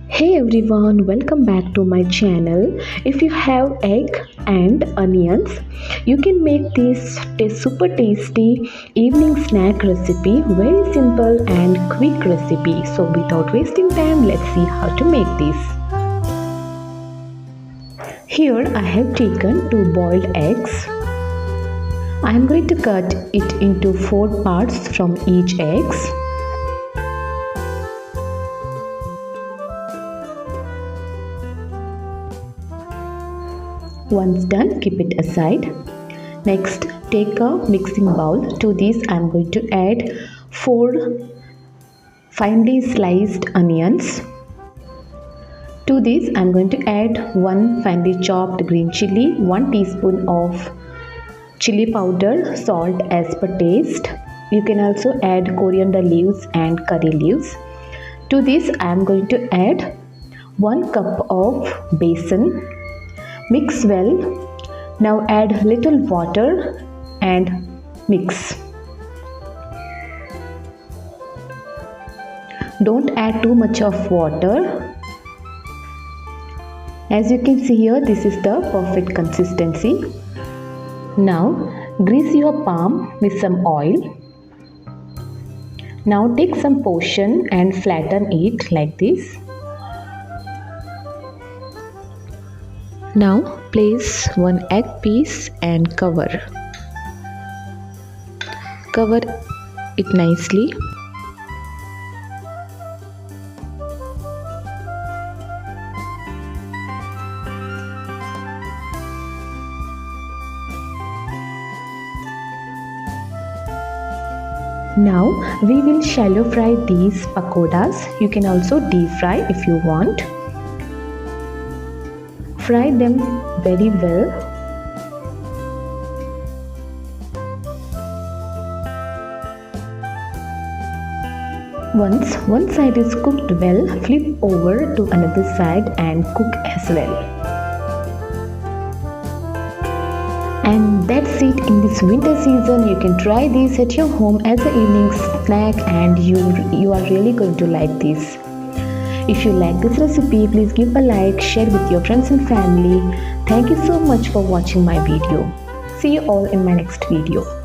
Hey everyone, welcome back to my channel. If you have egg and onions, you can make this super tasty evening snack recipe. Very simple and quick recipe. So without wasting time, let's see how to make this. Here I have taken 2 boiled eggs. I am going to cut it into 4 parts from each eggs. Once done, keep it aside. Next, take a mixing bowl. To this, I am going to add 4 finely sliced onions. To this, I am going to add 1 finely chopped green chili, 1 teaspoon of chili powder, salt as per taste. You can also add coriander leaves and curry leaves. To this, I am going to add 1 cup of besan. Mix well. Now add little water and mix. Don't add too much of water. As you can see here, this is the perfect consistency. Now grease your palm with some oil. Now take some portion and flatten it like this. Now place 1 egg piece and cover. Cover it nicely. Now we will shallow fry these pakodas. You can also deep fry if you want. Fry them very well. Once one side is cooked well, flip over to another side and cook as well. And that's it. In this winter season, you can try this at your home as an evening snack, and you are really going to like this. If you like this recipe, please give a like, share with your friends and family. Thank you so much for watching my video. See you all in my next video.